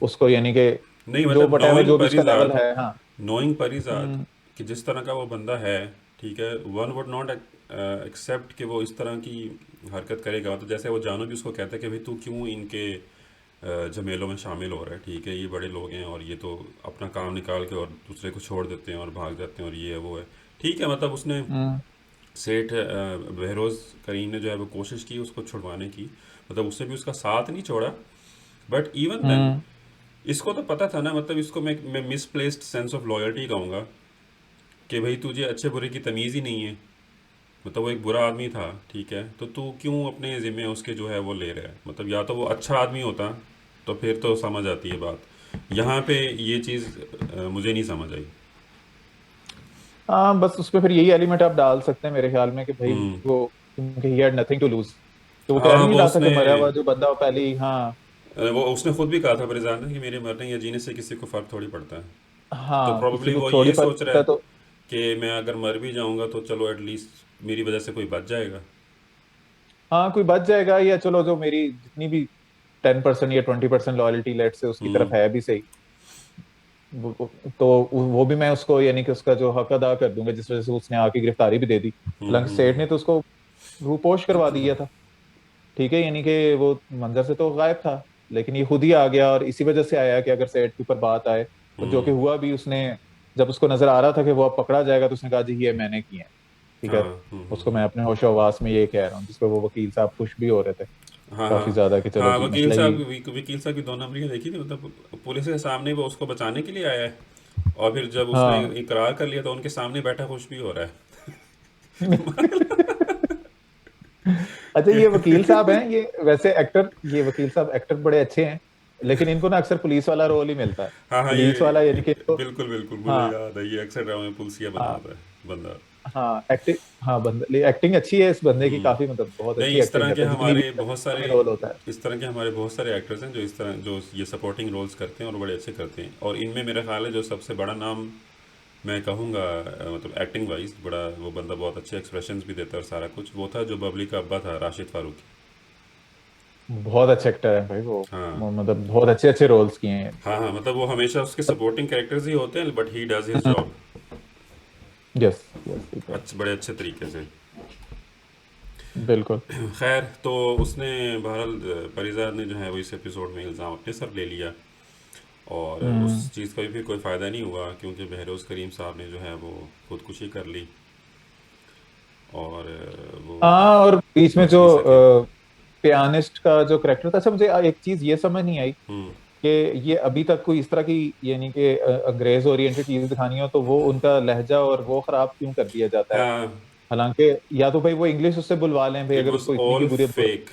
B: उसको यानी कि
A: नहीं,
B: जो
A: मतलब
B: वटेवर जो भी उसका लेवल है, हाँ।
A: नोइंग परिजात
B: हम्म
A: कि जिस तरह का वो बंदा है, ठीक है, वन वुड नॉट एक्सेप्ट कि वो इस तरह की हरकत करेगा। तो जैसे वो जानो भी उसको कहता है कि भाई तू क्यों इनके झमेलों में शामिल हो रहा है, ठीक है, ये बड़े लोग हैं और ये तो अपना काम निकाल के और दूसरे को छोड़ देते हैं और भाग जाते हैं और ये है वो है, ठीक है। मतलब उसने
B: हम्म
A: सेठ बहरोज़ करीम ने जो है वो कोशिश की उसको छुड़वाने की, मतलब उसने भी उसका साथ नहीं छोड़ा, बट इवन देन
B: हम्म
A: इसको तो पता था ना, मतलब इसको मैं मिसप्लेस्ड सेंस ऑफ लॉयल्टी कहूँगा कि भाई तुझे अच्छे बुरे की तमीज़ ही नहीं है। मतलब वो एक बुरा आदमी था, ठीक है, तो तू क्यों अपने ज़िम्मे उसके जो है वो ले रहा है। मतलब या तो वो अच्छा आदमी होता तो फिर तो समझ आती है बात, यहाँ पे ये चीज़ मुझे नहीं समझ आई।
B: हाँ, बस उसपे फिर यही एलिमेंट आप डाल सकते हैं मेरे ख्याल में, कि भाई
A: हम्म।
B: वो, क्योंकि he had nothing to lose, तो वो कह
A: हाँ,
B: भी नहीं
A: वो
B: रहा था कि
A: उसने
B: मरा हुआ जो बंदा वो पहले ही, हाँ।
A: वो उसने खुद भी कहा था परिजात ने कि मेरे मरने या जीने से किसी को फ़र्क थोड़ी पड़ता है। तो
B: हाँ किसी
A: प्रोबेबली
B: को
A: वो
B: थोड़ी
A: ये
B: फर्क
A: सोच रहा
B: पड़ता
A: है
B: है तो
A: कि मैं अगर मर भी जाऊंगा तो चलो एटलीस्ट मेरी वजह से कोई बच जाएगा।
B: हाँ कोई बच जाएगा, या चलो जो मेरी जितनी भी 10% या 20% लॉयल्टी लेट से उसकी तरफ
A: हम्म
B: है भी सही, तो वो भी मैं उसको यानी कि उसका जो हक अदा कर दूंगा, जिस वजह से उसने आके गिरफ्तारी भी दे दी। हालांकि सेठ
A: हम्म।
B: ने तो उसको रूपोश करवा दिया था, ठीक है, यानी कि वो मंजर से तो गायब था, लेकिन ये खुद ही आ गया और इसी वजह से आया कि अगर सेठ के ऊपर बात आए, और जो कि
A: हम्म।
B: हुआ भी, उसने जब उसको नजर आ रहा था कि वो अब पकड़ा जाएगा तो उसने कहा जी ये मैंने किए हैं, ठीक है।
A: हाँ।
B: उसको मैं अपने होशो हवास में ये कह रहा हूँ, जिसपे वो वकील साहब खुश भी हो रहे थे
A: हाँ हाँ
B: काफी ज्यादा कि चलो
A: हाँ।
B: जी
A: वकील
B: मसला
A: साहब
B: ही।
A: वकील साहब की दो नंबरी देखी थी, मतलब पुलिस के सामने वो उसको बचाने के लिए आया है, और फिर जब उसने
B: हाँ
A: इकरार कर लिया तो उनके सामने बैठा खुश भी हो रहा है
B: अच्छा
A: कि
B: ये वकील साहब हैं, ये वैसे एक्टर, ये वकील साहब एक्टर बड़े अच्छे हैं, लेकिन इनको ना अक्सर पुलिस वाला रोल ही मिलता है।
A: हाँ हाँ,
B: पुलिस वाला यानी कि इनको,
A: बिल्कुल बिल्कुल मुझे
B: हाँ
A: याद है, ये अक्सर ड्रामा में पुलिसिया बना
B: हाँ
A: होता है बंदा।
B: हाँ एक्टिंग, हाँ बंदे एक्टिंग अच्छी है इस बंदे की, काफी मतलब बहुत
A: नहीं,
B: अच्छी
A: इस
B: एक्टिंग
A: तरह के
B: करता है जितनी भी
A: हमारे बहुत सारे
B: में रोल होता है।
A: इस तरह के हमारे बहुत सारे एक्टर्स हैं जो इस तरह जो ये सपोर्टिंग रोल्स करते हैं और बड़े अच्छे करते हैं, और इनमें मेरा ख्याल है जो सबसे बड़ा नाम मैं कहूँगा मतलब एक्टिंग वाइज बड़ा, वो बंदा बहुत अच्छे एक्सप्रेशंस भी देता है और सारा कुछ, वो था जो बबली का अब्बा था, राशिद फारूकी।
B: बहुत अच्छे एक्टर है भाई
A: हाँ
B: वो मतलब बहुत अच्छे अच्छे रोल्स किए हैं।
A: हाँ हाँ, मतलब वो हमेशा उसके सपोर्टिंग कैरेक्टर्स ही होते हैं, but he does his
B: hmm,
A: job
B: yes yes ठीक है,
A: बड़े अच्छे तरीके से।
B: बिल्कुल।
A: खैर, तो उसने बहरहाल परिजाद ने जो है वो इस एपिसोड में इल्ज़ाम अपने सर ले लिया, और उस
B: हम्म,
A: चीज़ का भी फिर कोई फ़ायदा नहीं हुआ क्योंकि बहरोज़ करीम साहब ने जो है वो खुदकुशी कर ली, और वो
B: हाँ और बीच में
A: बच
B: जो
A: नहीं सके।
B: पियानिस्ट का जो करेक्टर था, अच्छा मुझे एक चीज ये समझ नहीं आई
A: हम्म।
B: कि ये अभी तक कोई इस तरह की यानी कि अंग्रेज ओरिएंटेड चीज दिखानी हो तो वो उनका लहजा और वो खराब क्यों कर दिया जाता है।
A: हाँ,
B: हालांकि या तो भाई वो इंग्लिश उससे बुलवा लें भाई,
A: इट
B: अगर
A: वॉज
B: उसको इतनी भी
A: ऑल
B: बुरी
A: फेक। वो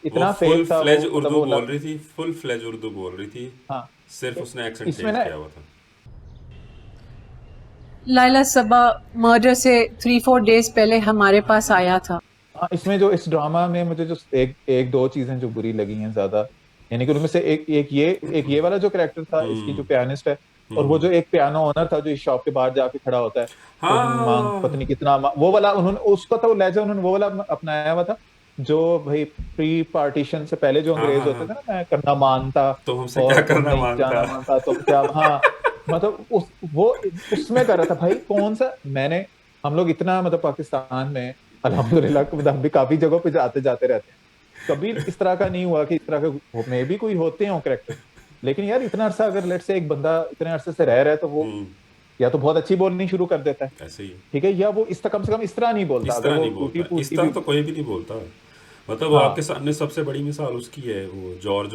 B: इतना
A: फुल
B: फेक था वो
A: फ्लेज
B: मतलब
A: उर्दू
B: वो
A: बोल रही थी, फुल फ्लेज उर्दू बोल रही थी,
B: हाँ
A: सिर्फ उसने एक्सेंट
B: इसमें
A: चेंज
B: ना,
A: किया हुआ था।
D: लाइला सबा मर्डर से 3-4 डेज पहले हमारे पास आया था।
B: हाँ इसमें जो इस ड्रामा में मुझे जो एक एक दो चीजें जो बुरी लगी हैं ज्यादा, यानी कि उनमें से एक ये वाला जो करेक्टर था इसकी जो पियानिस्ट है, और वो जो एक पियानो ओनर था जो इस शॉप के बाहर जाके खड़ा होता है, और मांग
A: हाँ
B: पत्नी कितना वो वाला उन्होंने उसका तो लहजा उन्होंने वो वाला अपनाया हुआ था, जो भाई प्री पार्टीशन से पहले जो
A: हाँ
B: अंग्रेज
A: हाँ
B: होते
A: हाँ,
B: थे ना, मैं करना मानता
A: तो हमसे क्या
B: और तुम
A: करना
B: नहीं
A: मांगता।
B: जाना मानता तुम क्या, हाँ मतलब उस वो उसमें कर रहा था भाई कौन सा मैंने, हम लोग इतना मतलब पाकिस्तान में अल्हम्दुलिल्लाह मतलब हम भी काफी जगहों पे जाते जाते रहते हैं, कभी इस तरह का नहीं हुआ कि इस तरह का मे भी कोई होते हो कैरेक्टर, लेकिन यार इतना अरसा अगर लेट से एक बंदा इतने अरसे से रह रहा है तो वो या तो बहुत अच्छी बोलनी शुरू कर देता है,
A: ऐसे ही,
B: ठीक है, या वो इस कम से कम इस तरह नहीं बोलता,
A: इस
B: अगर
A: तरह
B: वो
A: नहीं
B: टूटी
A: बोलता, इस
B: फूटी
A: तरह
B: भी।
A: तो कोई भी नहीं बोलता। मतलब वो आपके
B: हाँ
A: सामने सबसे बड़ी मिसाल उसकी है, वो जॉर्ज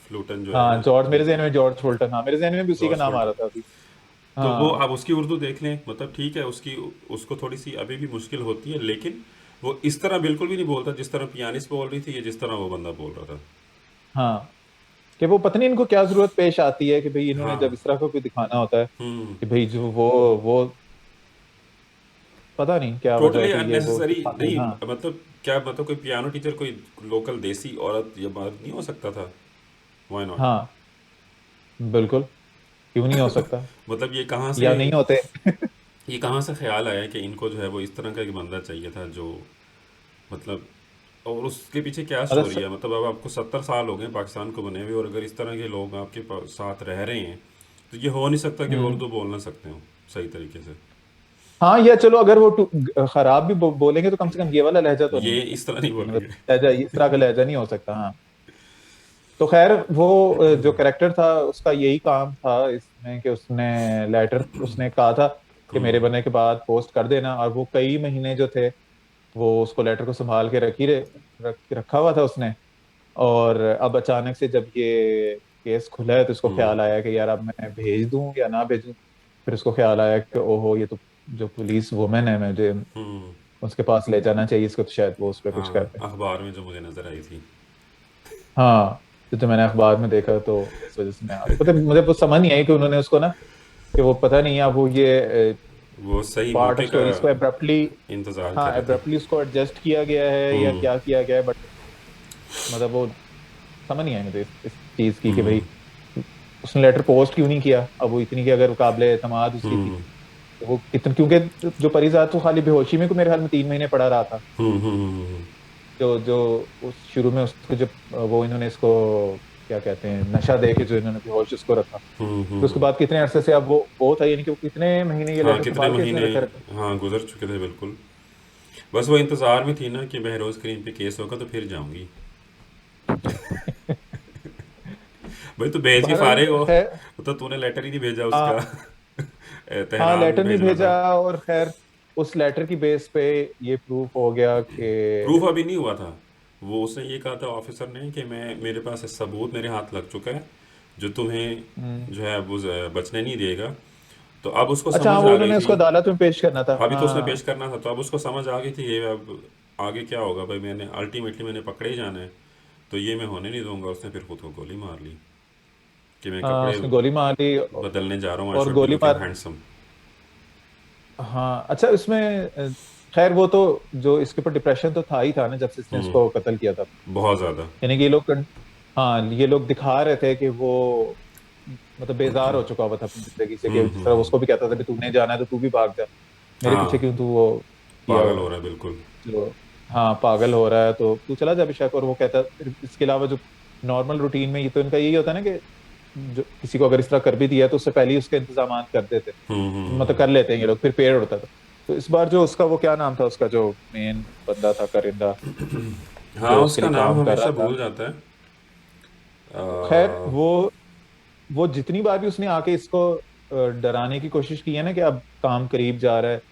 A: फ्लूटन जो है
B: हाँ
A: वो,
B: जॉर्ज, मेरे जहन में जॉर्ज फुल्टन, हाँ मेरे जहन में भी उसी का
A: जॉर्ज
B: नाम आ
A: फुल्टन।
B: रहा था अभी।
A: तो वो
B: हाँ
A: आप उसकी उर्दू देख लें, मतलब ठीक है, उसकी उसको थोड़ी सी अभी भी मुश्किल होती है, लेकिन वो इस तरह बिल्कुल भी नहीं बोलता जिस तरह पियानिस्ट बोल रही थी या जिस तरह वो बंदा बोल रहा था।
B: हाँ कि वो पता नहीं इनको क्या जरूरत पेश आती है कि भाई इन्होंने
A: हाँ।
B: जब इस तरह का कोई दिखाना होता है
A: हम्म।
B: कि भाई जो वो पता नहीं क्या वजह है
A: टोटली
B: कि ये वो
A: अननेसेसरी
B: दिखाते हैं।
A: नहीं,
B: हाँ
A: मतलब क्या, मतलब कोई पियानो टीचर कोई लोकल देसी औरत या मर्द नहीं हो सकता था? Why not?
B: हाँ बिल्कुल, क्यों नहीं हो सकता,
A: मतलब
B: या नहीं होते।
A: ये कहाँ से ख्याल आया कि इनको जो है वो इस तरह का एक बंदा चाहिए था जो, मतलब, और उसके पीछे क्या
B: मतलब
A: स्टोरी है? मतलब अब आपको 70 साल हो गए पाकिस्तान को बने हुए, और अगर इस तरह के लोग आपके साथ रह रहे हैं तो ये हो नहीं सकता कि वो
B: हम्म,
A: उर्दू बोल ना सकते हो सही तरीके से।
B: हाँ या चलो अगर वो खराब भी बोलेंगे तो कम से कम ये वाला लहजा तो नहीं
A: ये
B: है,
A: इस तरह नहीं
B: कि मतलब
A: बोलेंगे।
B: लहजा इस तरह का लहजा नहीं हो सकता। हाँ तो खैर वो जो कैरेक्टर था उसका यही काम था इसमें कि उसने लेटर उसने कहा था कि मेरे बनने के बाद पोस्ट कर देना, और वो कई महीने जो थे वो उसको लेटर को संभाल के रखा हुआ था उसने, और अब अचानक से जब ये केस खुला है तो उसको ख्याल आया कि यार अब मैं भेज दूं या ना भेजूं, फिर उसको ख्याल आया कि ओहो ये तो जो पुलिस वुमेन है मुझे
A: हम्म।
B: उसके पास ले जाना चाहिए इसको, तो शायद वो उस पर कुछ कर
A: हाँ,
B: दे।
A: अखबार में जो मुझे नजर आई थी।
B: हाँ तो मैंने अखबार में देखा तो इस वजह से मैं पता मुझे वो समझ नहीं आई कि उन्होंने उसको ना कि वो पता नहीं है वो ये
A: वो सही
B: पार्ट ऑफ
A: मौके का
B: स्टोरीज को एब्रप्टली,
A: इंतजार
B: हाँ
A: कर रहे थे।
B: एब्रप्टली उसको एडजस्ट किया गया है या क्या किया गया है, बट मतलब वो समझ नहीं आई मुझे इस चीज की कि भाई उसने लेटर पोस्ट क्यों नहीं किया? अब वो इतनी की अगर काबिल एतमाद उसकी थी,
A: हम्म
B: तो वो कितने, क्योंकि जो परिजात तो खाली बेहोशी में को मेरे ख्याल में 3 महीने पड़ा रहा था।
A: हम्म।
B: जो जो उस शुरू में उसको जब वो इन्होंने इसको क्या कहते हैं, नशा दे के जो इन्होंने बेहोश उसको रखा, फिर उसके
A: हम्म।
B: बाद कितने अरसे से अब वो था, यानी कि वो कितने महीने ये
A: हाँ,
B: लेटर
A: कितने
B: संभाल के इसने
A: महीने,
B: रखे रखे।
A: हाँ गुजर चुके थे बिल्कुल। बस वो इंतज़ार में थी ना कि बहरोज़ करीम पे केस होगा तो फिर जाऊंगी। भाई तू भेज के
B: बहरहाल
A: फारिग हो।
B: है।
A: वो तो तूने लेटर ही नहीं भेजा उसका।
B: हाँ, हाँ
A: तेहरान
B: लेटर नहीं
A: भेजना
B: भेजा,
A: था।
B: और खैर उस लेटर की बेस पे ये प्रूफ हो गया
A: प्रूफ
B: कि
A: अभी नहीं हुआ था। वो उसने ये कहा था ऑफिसर ने कि मैं, मेरे पास सबूत मेरे हाथ लग चुका है जो तुम्हें
B: हम्म,
A: जो है वो बचने नहीं देगा। तो अब उसको
B: अच्छा हाँ,
A: समझ
B: वो
A: आ गई
B: उन्होंने
A: थी।
B: उसको अदालत में पेश करना था,
A: अभी तो उसने पेश
B: हाँ।
A: करना था, तो अब उसको समझ आ गई थी ये अब आगे क्या होगा भाई, मैंने अल्टीमेटली मैंने पकड़े ही जाना है, तो ये मैं होने नहीं दूंगा। उसने फिर खुद को गोली मार ली कि मैं
B: हाँ,
A: कपड़े
B: उसने गोली मार ली
A: बदलने जा रहा हूँ, आई
B: और
A: शुड बी
B: गोली
A: लुकिंग
B: मार,
A: हैंडसम।
B: हाँ अच्छा इसमें खैर वो तो जो इसके ऊपर डिप्रेशन तो था ही था ना जब से इसने
A: हम्म।
B: इसको कत्ल किया था।
A: बहुत ज़्यादा।
B: यानी कि ये लोग हाँ ये लोग दिखा रहे थे कि वो मतलब बेजार हो चुका हुआ था अपनी जिंदगी से, कि जिस तरह
A: हम्म।
B: उसको भी कहता था कि तूने जाना है तो तू भी भाग जा, मेरे पीछे
A: हाँ,
B: क्यों तू वो किया
A: पागल
B: हुआ
A: हो
B: है,
A: रहा है बिल्कुल।
B: जो हाँ पागल हो रहा है तो तू चला जा बेशक। और वो कहता, फिर इसके अलावा जो नॉर्मल रूटीन में ये तो इनका यही होता है ना कि जो किसी को अगर इस तरह कर भी दिया तो उससे पहले ही उसके इंतजाम कर देते, मतलब कर लेते हैं ये लोग, फिर पेड़ उड़ता था। तो इस बार जो उसका वो क्या नाम था उसका जो मेन बंदा था करिंदा,
A: हाँ,
B: जो उसके
A: उसका
B: लिए
A: नाम
B: काम कर रहा
A: हमेशा
B: था,
A: भूल जाता है।
B: खैर
A: अ,
B: वो जितनी बार भी उसने आके इसको डराने की कोशिश की है ना कि अब काम करीब जा रहा है,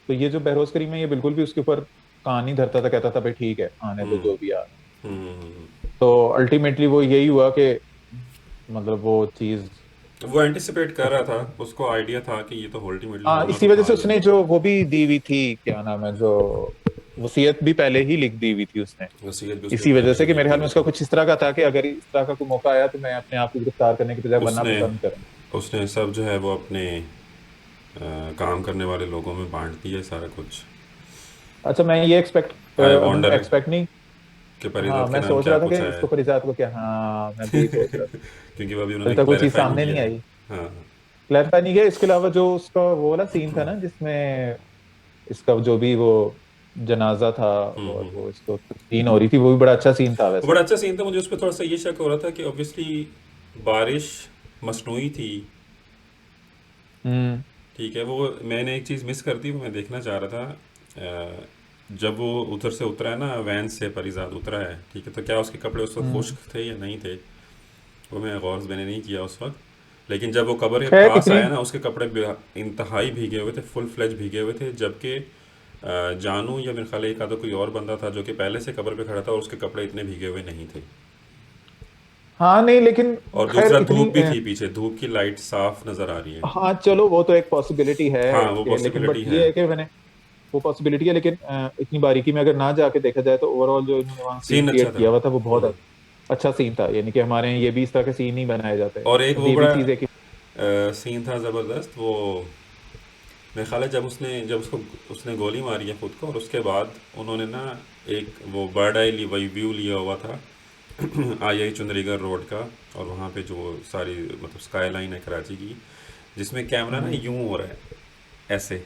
B: तो ये जो बहरोज करीम है ये बिल्कुल भी उसके ऊपर कान नहीं धरता था, कहता था भाई ठीक है आने दो जो भी आ रहा है।
A: हम्म।
B: तो अल्टीमेटली वो यही हुआ कि मतलब वो चीज,
A: वो एंटिसिपेट कर रहा था, उसको आइडिया था कि ये तो अल्टीमेटली
B: हाँ
A: होना
B: इसी
A: तो
B: वजह
A: था
B: से
A: ही।
B: उसने जो वो भी दी हुई थी, क्या नाम है, जो वसीयत भी पहले ही लिख दी हुई थी उसने,
A: वसीयत भी उसने
B: इसी वजह
A: पहले ही
B: से कि
A: लिख
B: मेरे
A: दी
B: ख्याल में
A: हुई
B: उसका
A: थी।
B: कुछ इस तरह का था कि अगर इस तरह का कोई मौका आया तो मैं अपने आप को गिरफ्तार करने की बजाय बनना
A: उसने
B: पसंद करूँ।
A: उसने सब जो है वो अपने काम करने वाले लोगों में बांट दिया है सारा कुछ।
B: अच्छा मैं ये
A: आई
B: मतलब
A: वॉन्डर
B: एक्सपेक्ट नहीं,
A: कि
B: हाँ
A: परिजात के
B: मैं
A: नाम
B: सोच
A: क्या
B: रहा था
A: कुछ
B: कि
A: है।
B: इसको परिजात को क्या, हाँ मैं भी यही सोच रहा था,
A: क्योंकि वो अभी
B: अभी
A: उन्होंने
B: तक वो चीज
A: क्लैरिफाई नहीं
B: सामने
A: किया
B: नहीं
A: है।
B: आई,
A: हाँ।
B: क्लैरिफाई नहीं किया। इसके अलावा जो उसका वो वाला सीन था ना जिसमें इसका जो भी वो जनाजा था और वो इसको तदफीन हो रही थी, वो भी बड़ा अच्छा सीन था
A: वो
B: वैसे।
A: बड़ा अच्छा सीन था। मुझे उस पर थोड़ा सा ये शक हो रहा था कि ऑब्वियसली बारिश मसनूई थी।
B: हम्म,
A: ठीक है, वो मैंने एक चीज़ मिस कर दी, वो मैं देखना चाह रहा था। जब वो उधर से उतरा है ना, वैन से परिजात उतरा है, ठीक है, तो क्या उसके कपड़े उस वक्त
B: हम्म।
A: खुश्क थे या नहीं थे, वो मैं गौर से मैंने नहीं किया उस वक्त। लेकिन जब वो कब्र के
B: खैर
A: पास
B: इतनी,
A: आया ना, उसके कपड़े इंतहाई भीगे हुए थे, फुल फ्लेज भीगे हुए थे, जबकि जानू या मेरे ख्याल एक आधा कोई और बंदा था जो कि पहले से कब्र पे खड़ा था और उसके कपड़े इतने भीगे हुए नहीं थे।
B: हाँ नहीं लेकिन
A: और
B: खैर
A: दूसरा
B: इतनी
A: धूप भी थी पीछे, धूप की लाइट साफ नज़र आ रही है।
B: हाँ चलो वो तो एक पॉसिबिलिटी है
A: हाँ, वो
B: कि, लेकिन बट
A: पॉसिबिलिटी है।
B: ये है कि मैंने, वो पॉसिबिलिटी है लेकिन इतनी बारीकी में अगर ना जाके देखा जाए तो ओवरऑल जो इन्होंने वहाँ सीन
A: सीन अच्छा
B: क्रिएट
A: था।
B: किया हुआ था वो बहुत अच्छा सीन था। यानी कि हमारे यहाँ ये भी इस तरह के सीन ही बनाए जाते हैं,
A: और एक
B: अब
A: वो
B: ये भी
A: बड़ा
B: चीज़ है कि
A: सीन था ज़बरदस्त। वो मेरे ख्याल है जब उसको उसने गोली मारी है खुद को, और उसके बाद उन्होंने ना एक वो बर्ड आई वही व्यू लिया हुआ था। आई चुंदरीगढ़ रोड का, और वहाँ पे जो सारी मतलब स्काई लाइन है कराची की, जिसमें कैमरा ना
B: हम्म।
A: यूं हो रहा है ऐसे।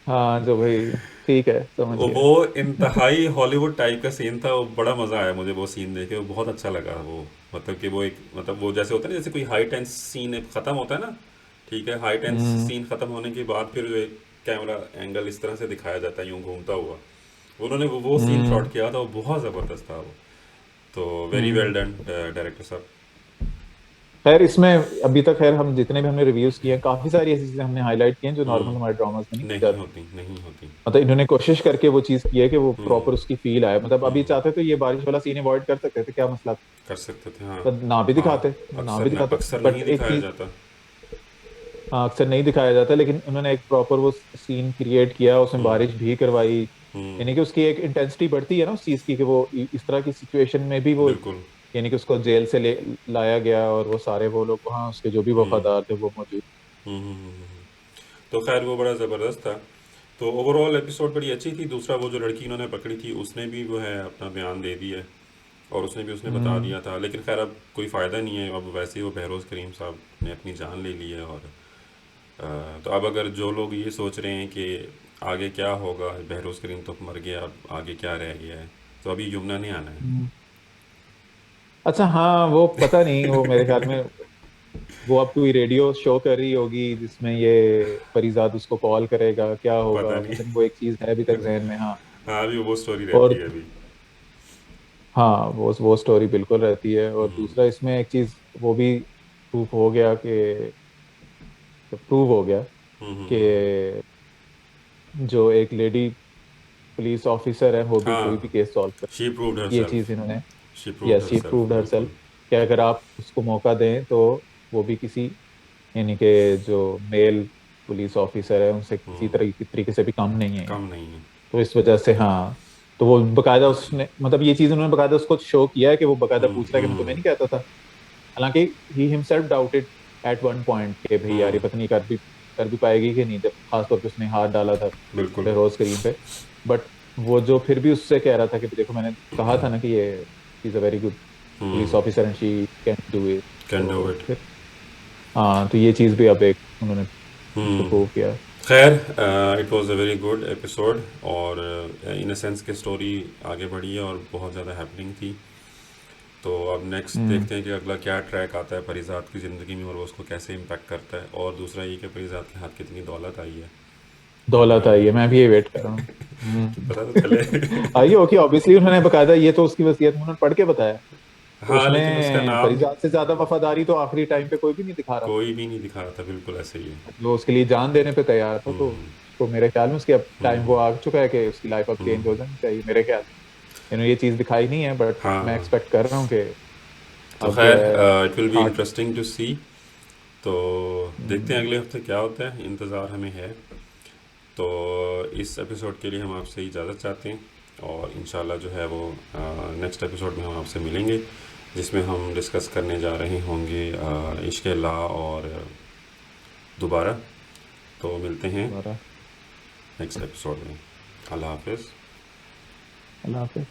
B: हाँ जो भाई ठीक है समझ
A: वो
B: गया।
A: इंतहाई हॉलीवुड टाइप का सीन था, वो बड़ा मज़ा आया मुझे वो सीन देखे, वो बहुत अच्छा लगा वो। मतलब कि वो एक मतलब वो जैसे होता है ना, जैसे कोई हाई टेंस सीन ख़त्म होता है ना, ठीक है, हाई टेंस
B: हम्म,
A: सीन ख़त्म होने के बाद फिर जो एक कैमरा एंगल इस तरह से दिखाया जाता है यूं घूमता हुआ, उन्होंने वो सीन
B: हम्म,
A: शॉट किया था, वो बहुत ज़बरदस्त था वो। तो वेरी वेल
B: हम्म।
A: डन डायरेक्टर साहब।
B: खैर इसमें अभी तक खैर हम जितने भी हमने रिव्यूज किए हैं, काफी सारी ऐसी चीजें हमने हाईलाइट की हैं जो नॉर्मल हमारे ड्रामास में नहीं की
A: नहीं
B: जाती।
A: होती, नहीं होती।
B: मतलब इन्होंने कोशिश करके वो चीज की है कि वो प्रॉपर उसकी फील आए। मतलब अभी चाहते तो ये बारिश वाला सीन अवॉइड कर सकते थे, क्या मसला था,
A: कर सकते थे, हाँ।
B: तो ना भी
A: हाँ,
B: दिखाते, ना भी दिखाते,
A: अक्सर नहीं
B: बट एक
A: दिखाया
B: चीज,
A: जाता।
B: हाँ अक्सर नहीं दिखाया जाता, लेकिन उन्होंने एक प्रॉपर वो सीन क्रिएट किया, उसमें बारिश भी करवाई, यानी कि उसकी एक इंटेंसिटी बढ़ती है ना उस चीज की, कि वो इस तरह की सिचुएशन में भी वो,
A: बिल्कुल।
B: यानी कि उसको जेल से लाया गया और वो सारे वो लोग वहाँ उसके जो भी वफादार थे वो मौजूद।
A: तो खैर वो बड़ा ज़बरदस्त था। तो ओवरऑल एपिसोड बड़ी अच्छी थी। दूसरा वो जो लड़की इन्होंने पकड़ी थी उसने भी वो है अपना बयान दे दिया है, और उसने बता दिया था, लेकिन खैर अब कोई फ़ायदा नहीं है, अब वैसे ही वो बहरोज़ करीम साहब ने अपनी जान ले ली है। और तो अब अगर जो लोग ये सोच रहे हैं कि आगे क्या होगा, बहरोज़ करीम तो मर गया, अब आगे क्या रह गया है, तो अभी यमुना ने आना है।
B: अच्छा हाँ, वो पता नहीं, वो मेरे ख्याल में वो अब कोई रेडियो शो कर रही होगी जिसमें ये परिजाद उसको कॉल करेगा, क्या
A: पता
B: होगा
A: नहीं।
B: पता नहीं, वो एक चीज है अभी तक जहन में। हाँ।
A: हाँ, अभी वो स्टोरी रहती
B: और
A: है अभी।
B: हाँ, वो स्टोरी बिल्कुल रहती है। और दूसरा इसमें एक चीज वो भी प्रूव हो गया कि जो एक लेडी पुलिस ऑफिसर है वो भी कोई भी
A: हाँ,
B: केस सॉल्व कर
A: शी प्रूव्ड
B: सकती है। ये चीज
A: हरसेल्फ।
B: इन्होंने,
A: she proved
B: yes, she
A: herself,
B: proved herself,
A: बिल्कुल।
B: कि अगर आप उसको मौका दें तो वो भी किसी, यानी कि जो मेल पुलिस ऑफिसर है उनसे किसी तरह की तरीके से भी कम नहीं है।
A: कम नहीं है।
B: तो इस वजह से हाँ, तो वो बकायदा उसने, मतलब ये चीज उन्होंने बकायदा उसको शो किया है कि वो बकायदा पूछ रहा है कि मैं तुम्हें नहीं कहता था। हालांकि he himself doubted at one point कि भाई यार ये पता नहीं कर भी पाएगी कि नहीं, जब खासतौर पे उसने हाथ डाला था
A: बिल्कुल।
B: बेरोज करीम पे। बट वो जो फिर भी उससे कह रहा था कि देखो मैंने कहा था ना कि ये is a very good police officer and she can do it.
A: Can do
B: तो
A: इट।
B: फिर हाँ, तो ये चीज भी अब एक उन्होंने उसको प्रूव किया।
A: खैर, it was a very good episode, और इन अ सेंस के स्टोरी आगे बढ़ी है और बहुत ज़्यादा हैपनिंग थी। तो अब नेक्स्ट
B: हम्म।
A: देखते हैं कि अगला क्या ट्रैक आता है परिजात की ज़िंदगी में, और वो उसको कैसे इम्पैक्ट करता है। और दूसरा ये कि परिजात के हाथ कितनी दौलत आई है,
B: दौलत आई है,
A: अ,
B: मैं भी ये वेट कर रहा हूँ।
A: कि पता तो चले।
B: आई होगी ऑब्वियसली, उन्होंने बकायदा ये तो उसकी वसीयत में उन्होंने पढ़ के बताया। तो
A: हाँ, लेकिन उसका
B: उसमें
A: नाम
B: परिजात से ज्यादा वफादारी तो आखिरी टाइम पे कोई भी नहीं दिखा रहा था।
A: कोई भी नहीं दिखा रहा था, बिल्कुल ऐसे ही है।
B: वो उसके लिए जान देने पे तैयार था। तो उसको मेरे ख्याल में उसके अब टाइम वो आ चुका है कि उसकी लाइफ अब चेंज हो जानी चाहिए मेरे ख्याल में। इन्होंने ये चीज दिखाई नहीं है, बट मैं
A: हाँ,
B: एक्सपेक्ट कर रहा हूँ कि
A: तो
B: अब जो
A: खैर,
B: है
A: इट विल बी
B: आठ।
A: इंटरेस्टिंग टू सी। तो देखते हैं अगले हफ्ते क्या होता है, इंतज़ार हमें है। तो इस एपिसोड के लिए हम आपसे इजाज़त चाहते हैं, और इंशाल्लाह जो है वो नेक्स्ट एपिसोड में हम आपसे मिलेंगे, जिसमें हम डिस्कस करने जा रहे होंगे इश्क़ ला और दोबारा। तो मिलते हैं
B: दोबारा।
A: नेक्स्ट एपिसोड में। अल्लाह हाफिज़।
B: अल्लाह हाफिज।